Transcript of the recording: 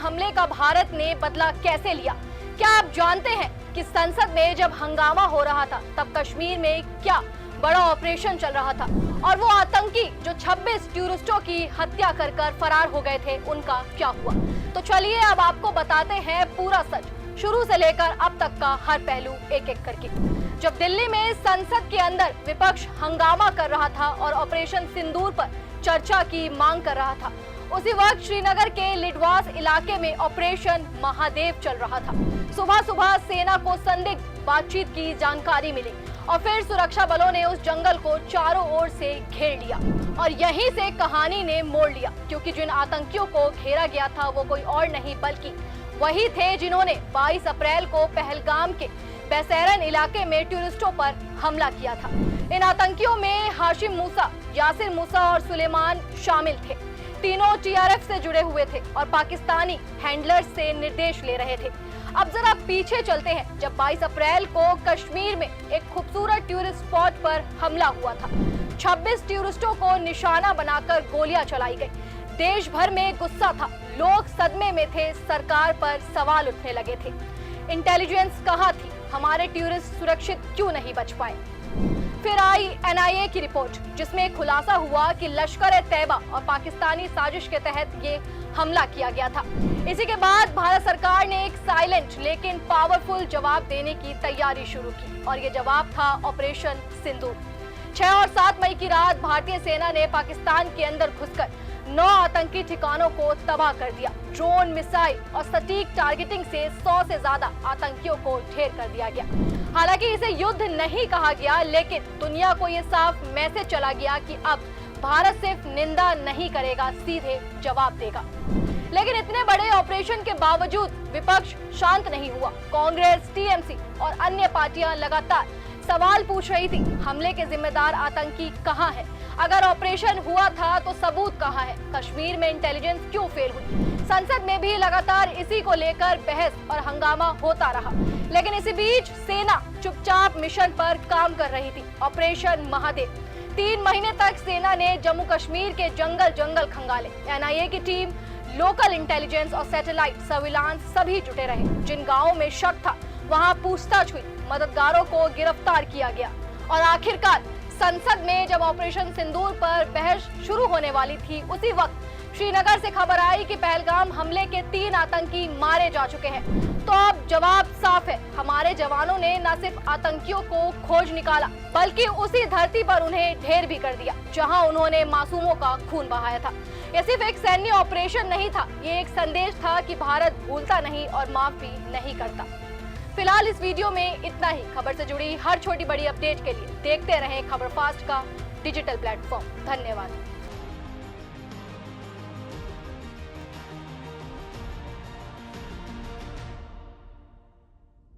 हमले का भारत ने बदला कैसे लिया? क्या आप जानते हैं कि संसद में जब हंगामा हो रहा था तब कश्मीर में क्या बड़ा ऑपरेशन चल रहा था और वो आतंकी जो 26 टूरिस्टों की हत्या कर फरार हो गए थे उनका क्या हुआ? तो चलिए अब आपको बताते हैं पूरा सच, शुरू से लेकर अब तक का हर पहलू एक एक करके। जब दिल्ली में संसद के अंदर विपक्ष हंगामा कर रहा था और ऑपरेशन सिंदूर पर चर्चा की मांग कर रहा था, उसी वक्त श्रीनगर के लिडवास इलाके में ऑपरेशन महादेव चल रहा था। सुबह सुबह सेना को संदिग्ध बातचीत की जानकारी मिली और फिर सुरक्षा बलों ने उस जंगल को चारों ओर से घेर लिया और यहीं से कहानी ने मोड़ लिया, क्योंकि जिन आतंकियों को घेरा गया था वो कोई और नहीं बल्कि वही थे जिन्होंने 22 अप्रैल को पहलगाम के बैसैरन इलाके में टूरिस्टों पर हमला किया था। इन आतंकियों में हाशिम मूसा, यासिर मूसा और सुलेमान शामिल थे। तीनों टीआरएफ से जुड़े हुए थे और पाकिस्तानी हैंडलर्स से निर्देश ले रहे थे। अब जरा पीछे चलते हैं, जब 22 अप्रैल को कश्मीर में एक खूबसूरत टूरिस्ट स्पॉट पर हमला हुआ था। 26 टूरिस्टों को निशाना बनाकर गोलियां चलाई गई। देश भर में गुस्सा था, लोग सदमे में थे, सरकार पर सवाल उठने लगे थे। इंटेलिजेंस कहाँ थी? हमारे टूरिस्ट सुरक्षित क्यों नहीं बच पाए? फिर आई एनआईए की रिपोर्ट, जिसमें खुलासा हुआ कि लश्कर-ए-तैयबा और पाकिस्तानी साजिश के तहत ये हमला किया गया था। इसी के बाद भारत सरकार ने एक साइलेंट लेकिन पावरफुल जवाब देने की तैयारी शुरू की और ये जवाब था ऑपरेशन सिंदूर। 6 और 7 मई की रात भारतीय सेना ने पाकिस्तान के अंदर घुसकर 9 आतंकी ठिकानों को तबाह कर दिया। ड्रोन, मिसाइल और सटीक टारगेटिंग से 100 से ज्यादा आतंकियों को ढेर कर दिया गया। हालांकि इसे युद्ध नहीं कहा गया, लेकिन दुनिया को ये साफ मैसेज चला गया कि अब भारत सिर्फ निंदा नहीं करेगा, सीधे जवाब देगा। लेकिन इतने बड़े ऑपरेशन के बावजूद विपक्ष शांत नहीं हुआ। कांग्रेस, टीएमसी और अन्य पार्टियां लगातार सवाल पूछ रही थी, हमले के जिम्मेदार आतंकी कहां है? अगर ऑपरेशन हुआ था तो सबूत कहां है? कश्मीर में इंटेलिजेंस क्यों फेल हुई? संसद में भी लगातार इसी को लेकर बहस और हंगामा होता रहा। लेकिन इसी बीच सेना चुपचाप मिशन पर काम कर रही थी, ऑपरेशन महादेव। 3 महीने तक सेना ने जम्मू कश्मीर के जंगल खंगाले। एनआईए की टीम, लोकल इंटेलिजेंस और सैटेलाइट सर्विलांस सभी जुटे रहे। जिन गांवों में शक था वहां पूछताछ हुई, मददगारों को गिरफ्तार किया गया और आखिरकार संसद में जब ऑपरेशन सिंदूर पर बहस शुरू होने वाली थी, उसी वक्त श्रीनगर से खबर आई कि पहलगाम हमले के 3 आतंकी मारे जा चुके हैं। तो अब जवाब साफ है, हमारे जवानों ने न सिर्फ आतंकियों को खोज निकाला बल्कि उसी धरती पर उन्हें ढेर भी कर दिया जहां उन्होंने मासूमों का खून बहाया था। यह सिर्फ एक सैन्य ऑपरेशन नहीं था, ये एक संदेश था कि भारत भूलता नहीं और माफी नहीं करता। फिलहाल इस वीडियो में इतना ही। खबर से जुड़ी हर छोटी बड़ी अपडेट के लिए देखते रहें खबर फास्ट का डिजिटल प्लेटफॉर्म। धन्यवाद।